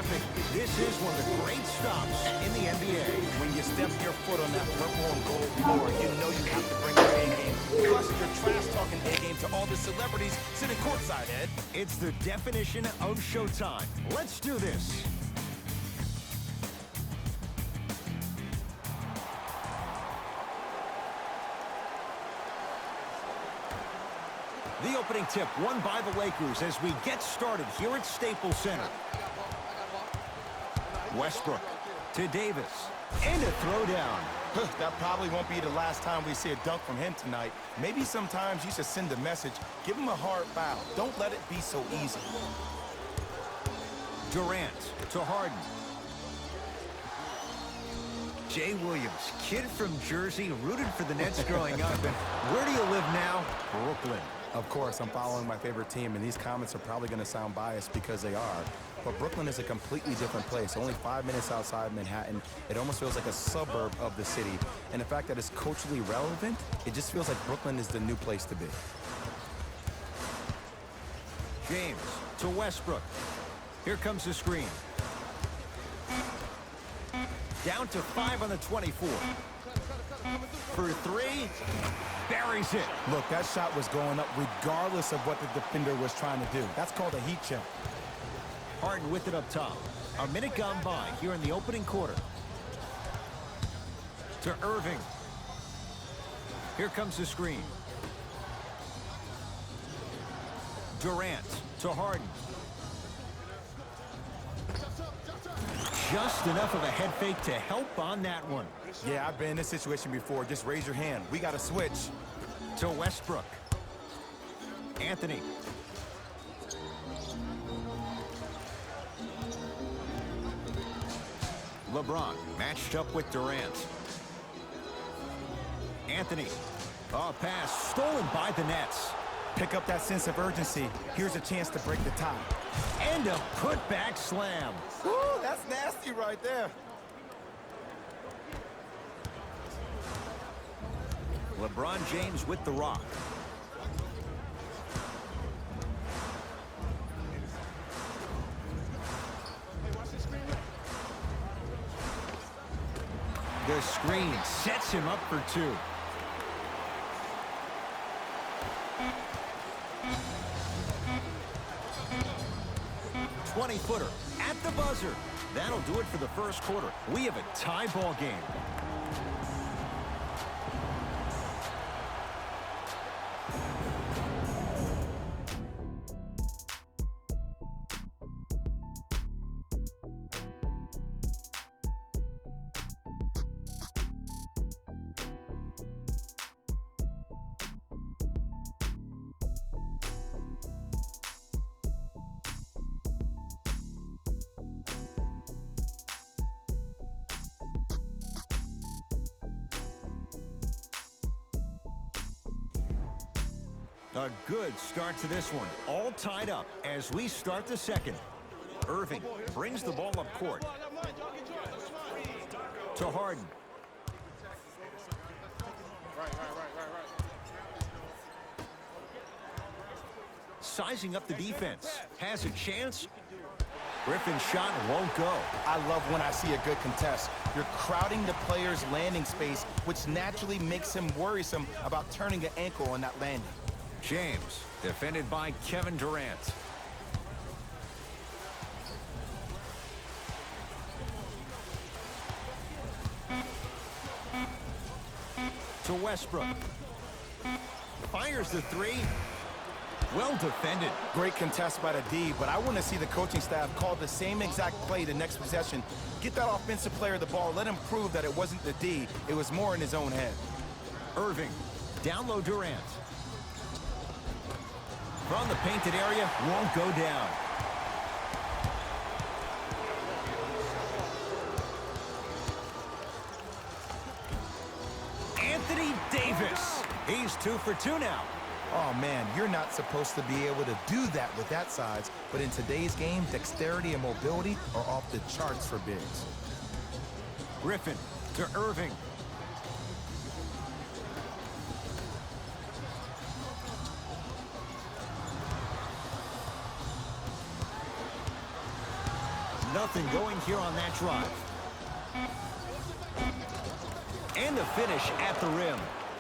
traffic, this is one of the great stops in the NBA. When you step your foot on that purple and gold floor, you know you have to bring your A game. Plus, your trash-talking A game to all the celebrities sitting courtside, Ed. It's the definition of showtime. Let's do this. The opening tip won by the Lakers as we get started here at Staples Center. Westbrook to Davis. And a throwdown. That probably won't be the last time we see a dunk from him tonight. Maybe sometimes you should send a message. Give him a hard foul. Don't let it be so easy. Durant to Harden. Jay Williams, kid from Jersey, rooted for the Nets growing up. And where do you live now? Brooklyn. Of course, I'm following my favorite team, and these comments are probably going to sound biased because they are. But Brooklyn is a completely different place. Only 5 minutes outside Manhattan. It almost feels like a suburb of the city. And the fact that it's culturally relevant, it just feels like Brooklyn is the new place to be. James to Westbrook. Here comes the screen. Down to 5 on the 24. For three, buries it. Look, that shot was going up regardless of what the defender was trying to do. That's called a heat check. Harden with it up top. A minute gone by here in the opening quarter. To Irving. Here comes the screen. Durant to Harden. Just enough of a head fake to help on that one. Yeah, I've been in this situation before. Just raise your hand. We got to switch. To Westbrook. Anthony. LeBron matched up with Durant. Anthony. Oh, pass stolen by the Nets. Pick up that sense of urgency. Here's a chance to break the tie. And a putback slam. Woo, that's nasty right there. LeBron James with the rock. The screen sets him up for two. Footer at the buzzer. That'll do it for the first quarter. We have a tie ball game. A good start to this one. All tied up as we start the second. Irving brings the ball up court. To Harden. Sizing up the defense. Has a chance. Griffin's shot won't go. I love when I see a good contest. You're crowding the player's landing space, which naturally makes him worrisome about turning an ankle on that landing. James, defended by Kevin Durant. To Westbrook. Fires the three. Well defended. Great contest by the D, but I want to see the coaching staff call the same exact play the next possession. Get that offensive player the ball. Let him prove that it wasn't the D. It was more in his own head. Irving. Down low Durant. From the painted area, won't go down. Anthony Davis. He's 2 for 2 now. Oh, man, you're not supposed to be able to do that with that size, but in today's game, dexterity and mobility are off the charts for bigs. Griffin to Irving. Nothing going here on that drive. And a finish at the rim.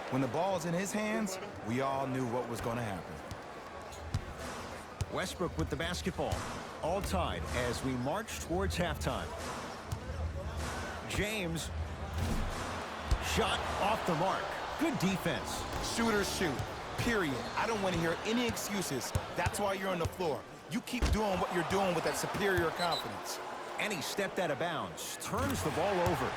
When the ball's in his hands, we all knew what was going to happen. Westbrook with the basketball. All tied as we march towards halftime. James. Shot off the mark. Good defense. Shooters shoot. Period. I don't want to hear any excuses. That's why you're on the floor. You keep doing what you're doing with that superior confidence. And he stepped out of bounds. Turns the ball over.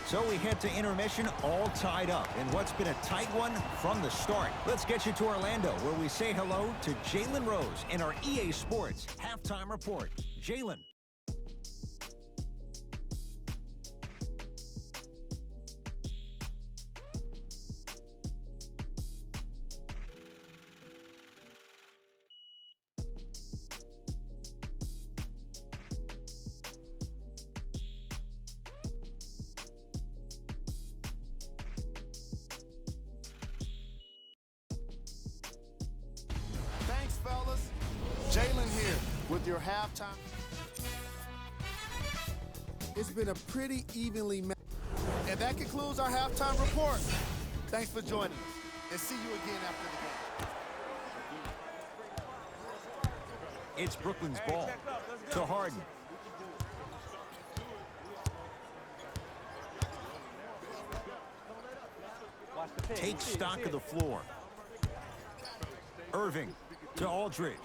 So we head to intermission, all tied up in what's been a tight one from the start. Let's get you to Orlando, where we say hello to Jalen Rose in our EA Sports Halftime Report. Jalen. Thanks, fellas. Jalen here with your halftime. It's been a pretty evenly matched. And that concludes our halftime report. Thanks for joining us. And see you again after the game. It's Brooklyn's ball to Harden. Takes stock of the floor. Irving to Aldridge.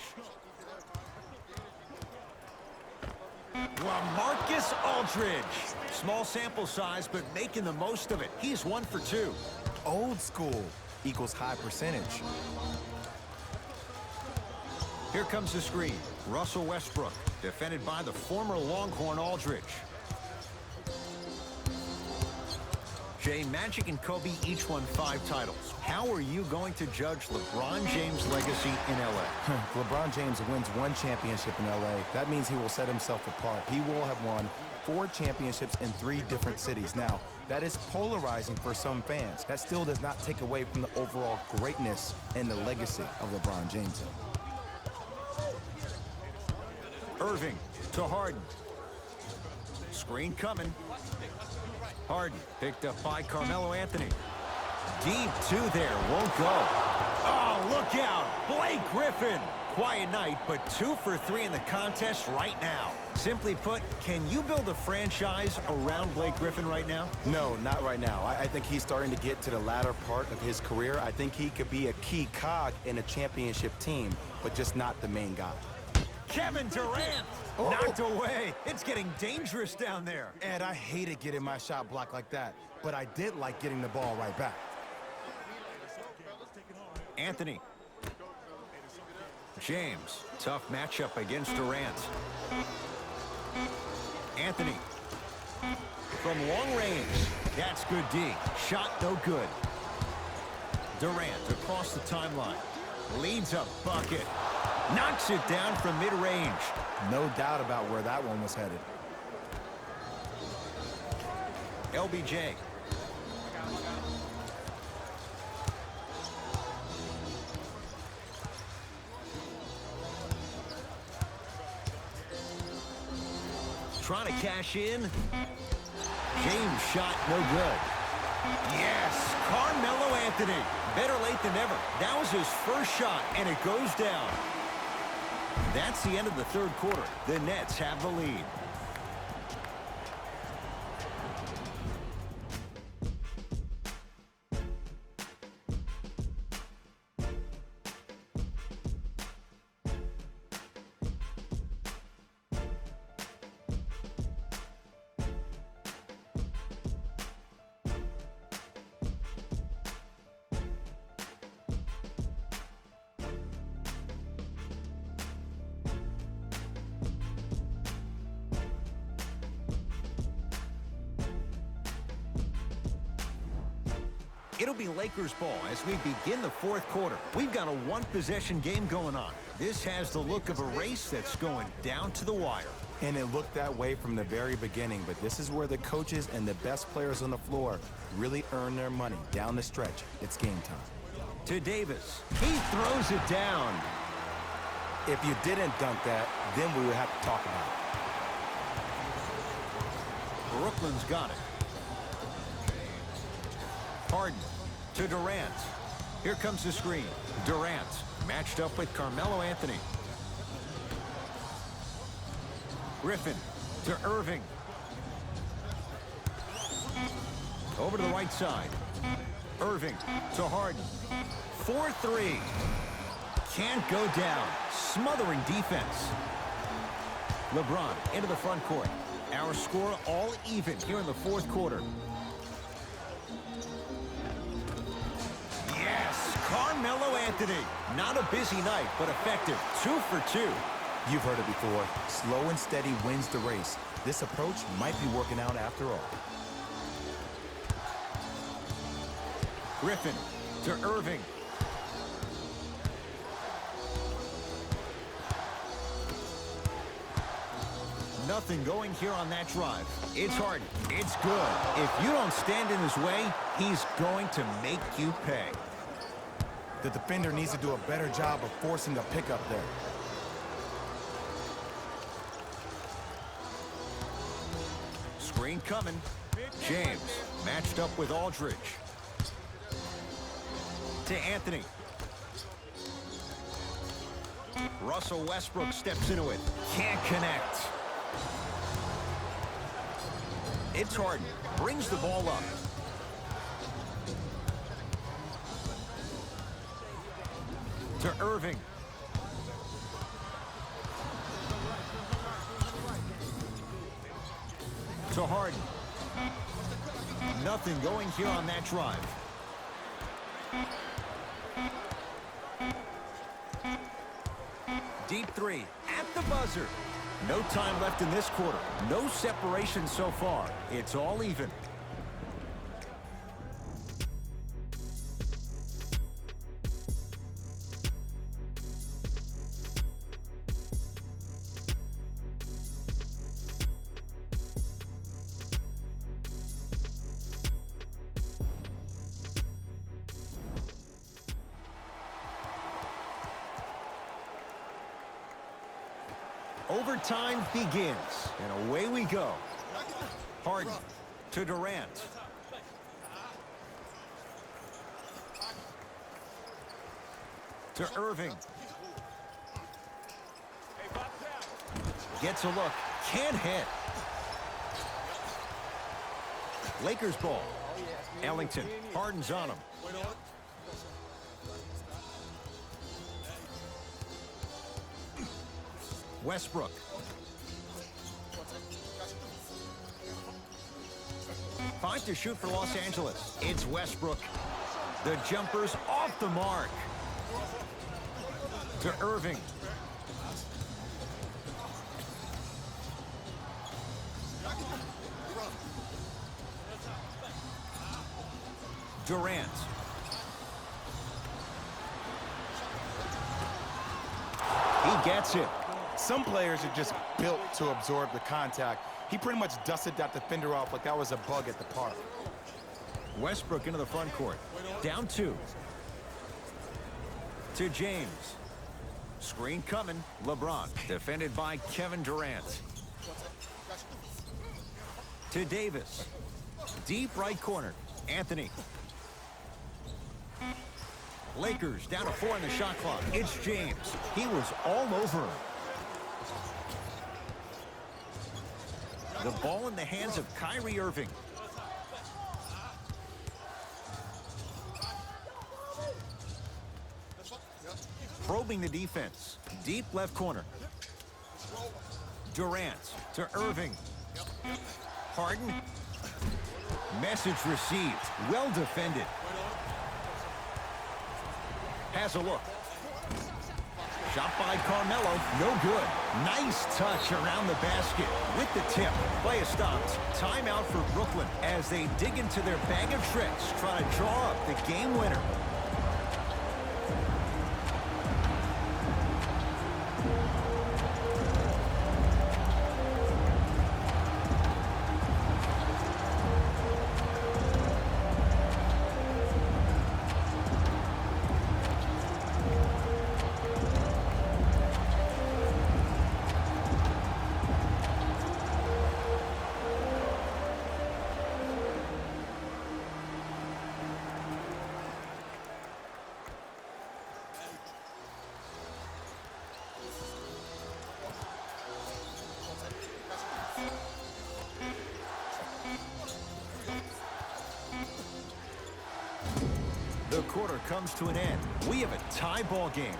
LaMarcus Aldridge. Small sample size, but making the most of it. He's 1 for 2. Old school equals high percentage. Here comes the screen. Russell Westbrook, defended by the former Longhorn Aldridge. Jay, Magic and Kobe each won 5 titles. How are you going to judge LeBron James' legacy in L.A.? LeBron James wins 1 championship in L.A. That means he will set himself apart. He will have won 4 championships in 3 different cities. Now, that is polarizing for some fans. That still does not take away from the overall greatness and the legacy of LeBron James. Irving to Harden. Screen coming. Harden picked up by Carmelo Anthony. Deep 2 there, won't go. Oh, look out, Blake Griffin. Quiet night, but 2 for 3 in the contest right now. Simply put, can you build a franchise around Blake Griffin right now? No, not right now. I think he's starting to get to the latter part of his career. I think he could be a key cog in a championship team, but just not the main guy. Kevin Durant. Knocked away. It's getting dangerous down there. And I hated getting my shot blocked like that, but I did like getting the ball right back. Anthony. James. Tough matchup against Durant. Anthony. From long range. That's good D. Shot no good. Durant across the timeline. Leads a bucket. Knocks it down from mid-range. No doubt about where that one was headed. LBJ. Trying to cash in. James shot no good. Yes, Carmelo Anthony. Better late than never. That was his first shot, and it goes down. That's the end of the 3rd quarter. The Nets have the lead. It'll be Lakers ball as we begin the 4th quarter. We've got a 1-possession game going on. This has the look of a race that's going down to the wire. And it looked that way from the very beginning, but this is where the coaches and the best players on the floor really earn their money. Down the stretch, it's game time. To Davis. He throws it down. If you didn't dunk that, then we would have to talk about it. Brooklyn's got it. Harden to Durant. Here comes the screen. Durant matched up with Carmelo Anthony. Griffin to Irving. Over to the right side. Irving to Harden. 4-3. Can't go down. Smothering defense. LeBron into the front court. Our score all even here in the fourth quarter. Yes, Carmelo Anthony. Not a busy night, but effective. 2 for 2. You've heard it before. Slow and steady wins the race. This approach might be working out after all. Griffin to Irving. Nothing going here on that drive. It's hard. It's good. If you don't stand in his way, he's going to make you pay. The defender needs to do a better job of forcing a pickup there. Screen coming. James matched up with Aldridge. To Anthony. Russell Westbrook steps into it. Can't connect. It's Harden. Brings the ball up. To Irving. To Harden. Nothing going here on that drive. Deep three at the buzzer. No time left in this quarter. No separation so far. It's all even. Overtime begins, and away we go. Harden to Durant. To Irving. Gets a look. Can't hit. Lakers ball. Ellington. Harden's on him. Westbrook. Five to shoot for Los Angeles. It's Westbrook. The jumper's off the mark. To Irving. Durant. He gets it. Some players are just built to absorb the contact. He pretty much dusted that defender off like that was a bug at the park. Westbrook into the front court. Down 2. To James. Screen coming. LeBron. Defended by Kevin Durant. To Davis. Deep right corner. Anthony. Lakers down to 4 in the shot clock. It's James. He was all over him. The ball in the hands of Kyrie Irving. Probing the defense. Deep left corner. Durant to Irving. Harden. Message received. Well defended. Has a look. Shot by Carmelo. No good. Nice touch around the basket. With the tip. Play is stopped. Timeout for Brooklyn as they dig into their bag of tricks, trying to draw up the game winner. quarter comes to an end. We have a tie ball game.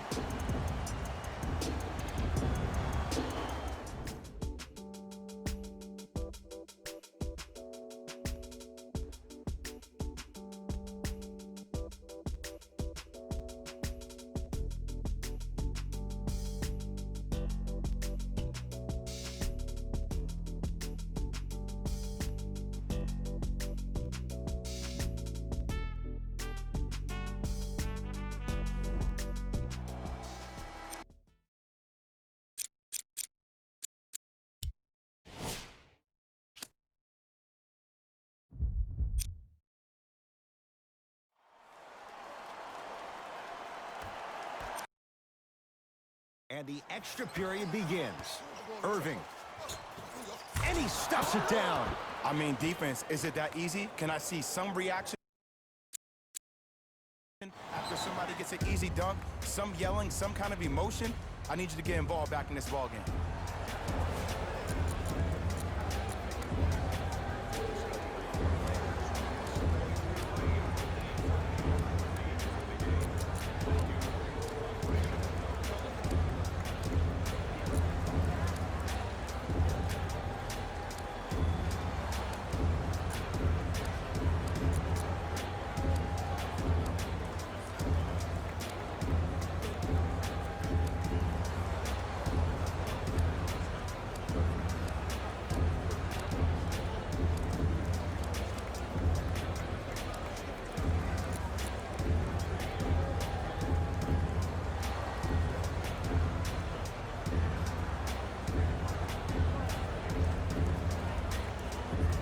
And the extra period begins. Irving. And he stuffs it down. I mean, defense, is it that easy? Can I see some reaction after somebody gets an easy dunk? Some yelling, some kind of emotion? I need you to get involved back in this ball game.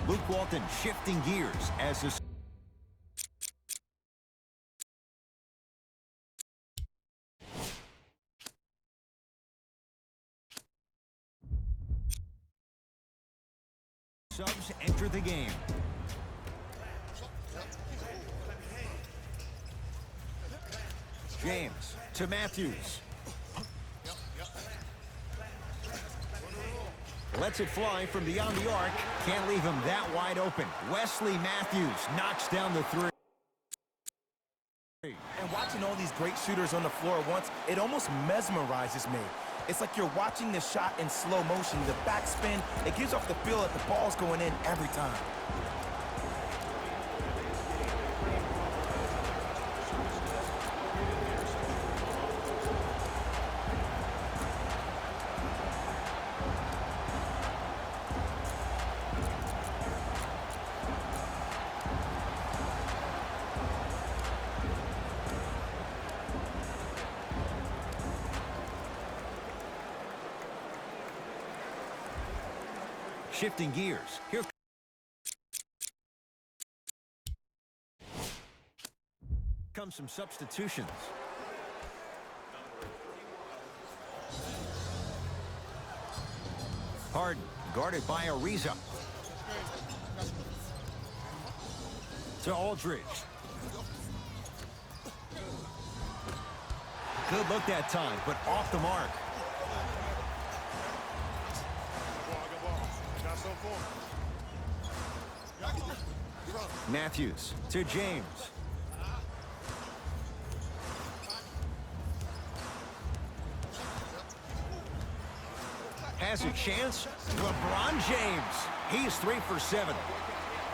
Luke Walton shifting gears as the subs enter the game. James to Matthews. Lets it fly from beyond the arc. Can't leave him that wide open. Wesley Matthews knocks down the three. And watching all these great shooters on the floor at once, it almost mesmerizes me. It's like you're watching the shot in slow motion. The backspin, it gives off the feel that the ball's going in every time. Shifting gears. Here comes some substitutions. Harden guarded by Ariza. To Aldridge. Good look that time, but off the mark. Matthews to James. Has a chance. LeBron James. He's 3 for 7.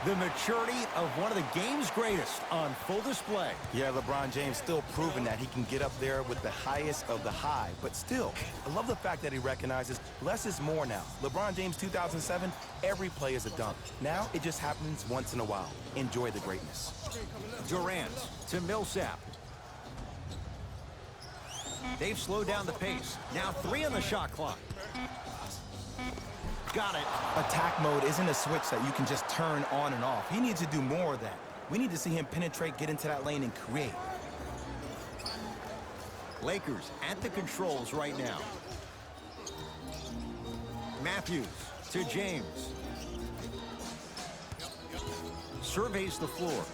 The maturity of one of the game's greatest on full display. Yeah, LeBron James still proving that he can get up there with the highest of the high. But still, I love the fact that he recognizes less is more now. LeBron James 2007, every play is a dunk. Now it just happens once in a while. Enjoy the greatness. Durant to Millsap. They've slowed down the pace. Now 3 on the shot clock. Got it. Attack mode isn't a switch that you can just turn on and off. He needs to do more of that. We need to see him penetrate, get into that lane, and create. Lakers at the controls right now. Matthews to James. Surveys the floor.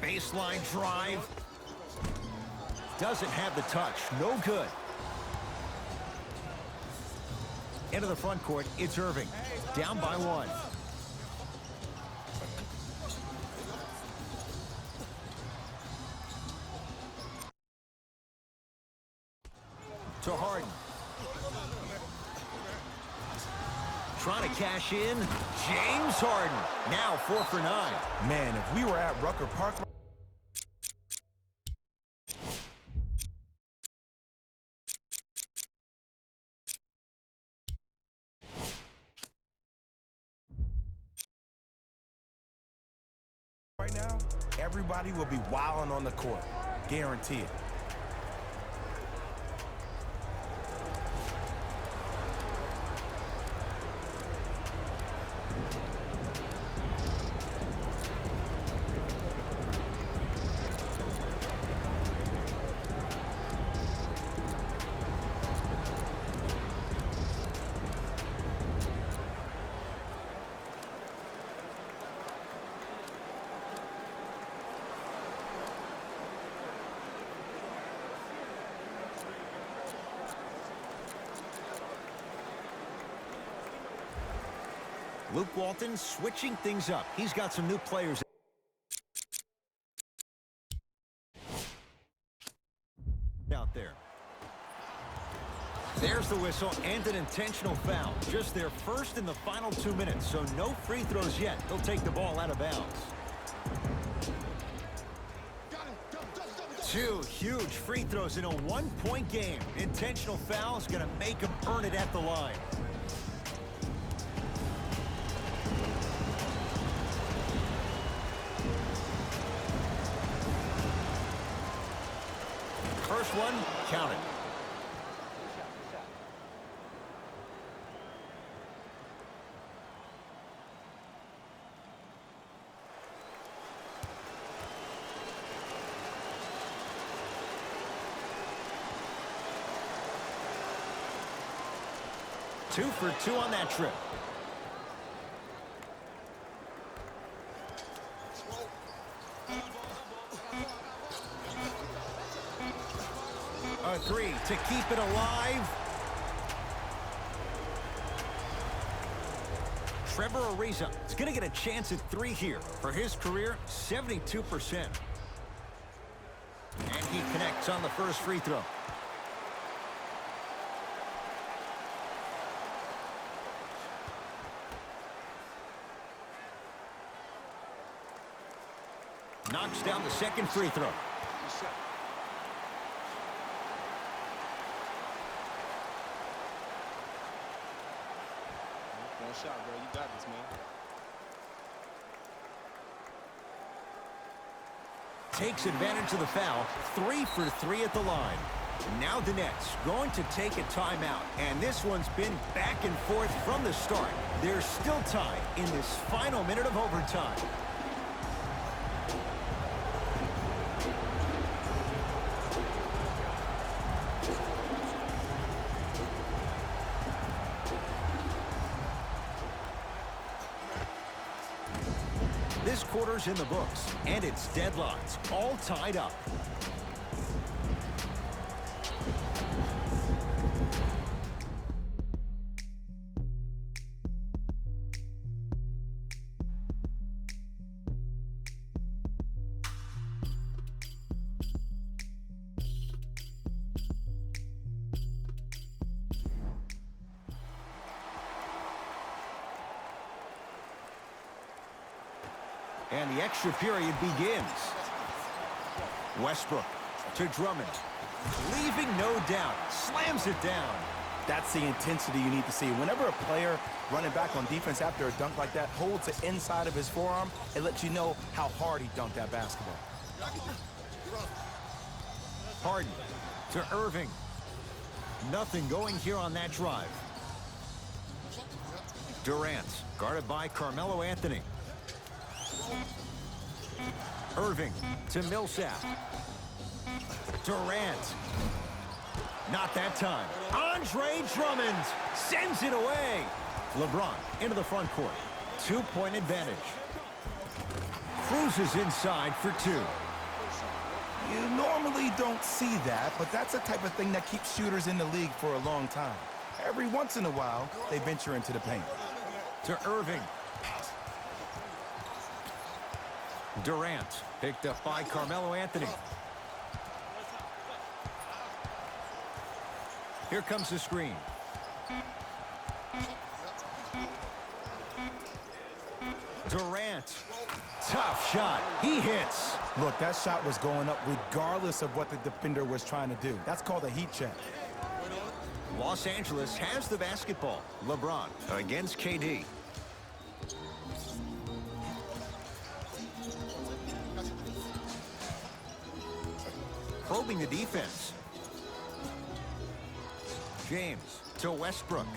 Baseline drive. Doesn't have the touch. No good. Into the front court, it's Irving. Down by 1. To Harden. Trying to cash in. James Harden. Now 4 for 9. Man, if we were at Rucker Park right now, everybody will be wilding on the court. Guarantee it. Luke Walton switching things up. He's got some new players out there. There's the whistle and an intentional foul. Just their first in the final 2 minutes, so no free throws yet. They'll take the ball out of bounds. 2 huge free throws in a 1-point game. Intentional foul is going to make them earn it at the line. First one, count it. Two for 2 on that trip. A 3 to keep it alive. Trevor Ariza is going to get a chance at 3 here. For his career, 72%. And he connects on the first free throw. Knocks down the second free throw. One shot, bro. You got this, man. Takes advantage of the foul. 3 for 3 at the line. Now the Nets going to take a timeout. And this one's been back and forth from the start. They're still tied in this final minute of overtime. This quarter's in the books, and it's deadlocked, all tied up. And the extra period begins. Westbrook to Drummond. Leaving no doubt. Slams it down. That's the intensity you need to see. Whenever a player running back on defense after a dunk like that holds the inside of his forearm, it lets you know how hard he dunked that basketball. Harden to Irving. Nothing going here on that drive. Durant guarded by Carmelo Anthony. Irving to Millsap. Durant. Not that time. Andre Drummond sends it away. LeBron into the front court. 2-point advantage. Cruises inside for 2. You normally don't see that, but that's the type of thing that keeps shooters in the league for a long time. Every once in a while, they venture into the paint. To Irving. Durant picked up by Carmelo Anthony. Here comes the screen. Durant. Tough shot. He hits. Look, that shot was going up regardless of what the defender was trying to do. That's called a heat check. Los Angeles has the basketball. LeBron against KD. Probing the defense. James to Westbrook.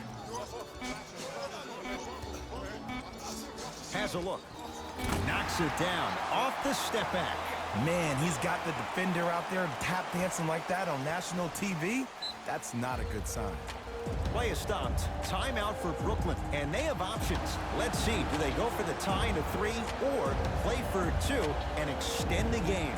Has a look. Knocks it down off the step back. Man, he's got the defender out there tap dancing like that on national TV. That's not a good sign. Play is stopped. Timeout for Brooklyn, and they have options. Let's see, do they go for the tie into 3 or play for 2 and extend the game?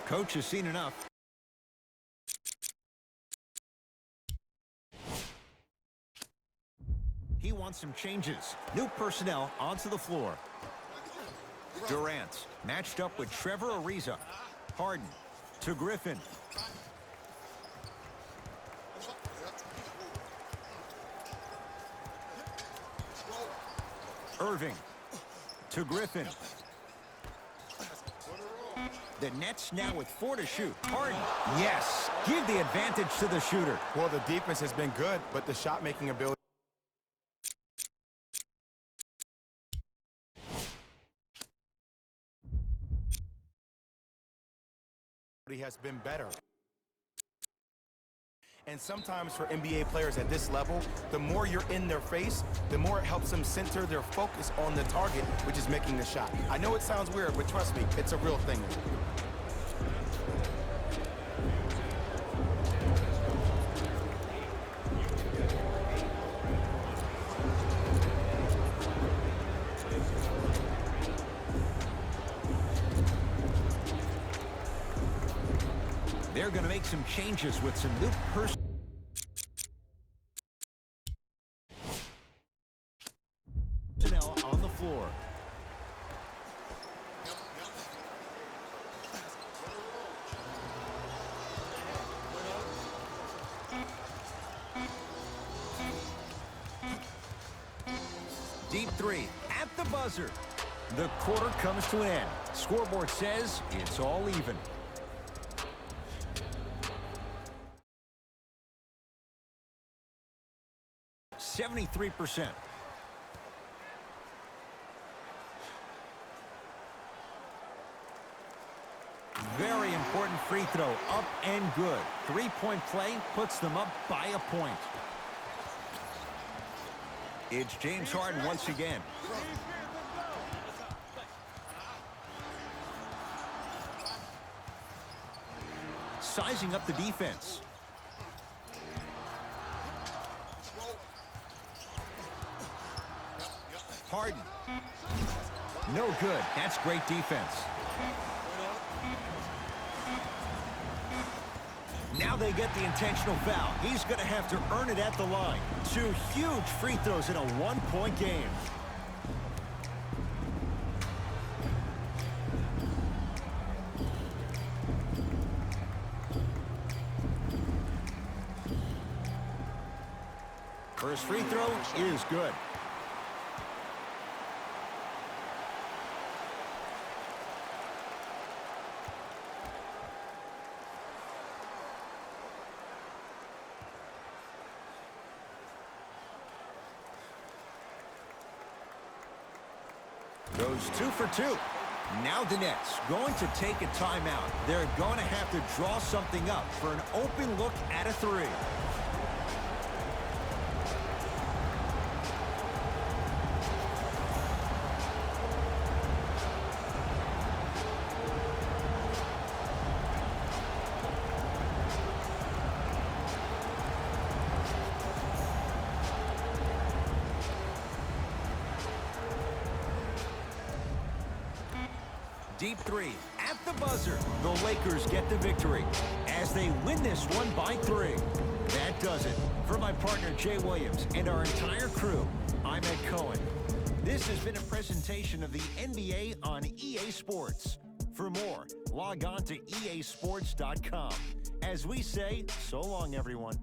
Coach has seen enough. He wants some changes. New personnel onto the floor. Durant matched up with Trevor Ariza. Harden to Griffin. Irving to Griffin. The Nets now with 4 to shoot. Harden. Yes. Give the advantage to the shooter. Well, the defense has been good, but the shot-making ability has been better. And sometimes for NBA players at this level, the more you're in their face, the more it helps them center their focus on the target, which is making the shot. I know it sounds weird, but trust me, it's a real thing. They're going to make some changes with some new personnel on the floor. Deep 3 at the buzzer. The quarter comes to an end. Scoreboard says it's all even. %73. Very important free throw, up and good. 3-point play puts them up by a point. It's James Harden once again. Sizing up the defense. Harden. No good. That's great defense. Now they get the intentional foul. He's going to have to earn it at the line. 2 huge free throws in a one-point game. First free throw is good. Goes 2 for 2. Now the Nets going to take a timeout. They're going to have to draw something up for an open look at a 3. Deep 3 at the buzzer. The Lakers get the victory as they win this one by 3. That does it. For my partner Jay Williams and our entire crew, I'm Ed Cohen. This has been a presentation of the NBA on EA Sports. For more, log on to easports.com. As we say, so long, everyone.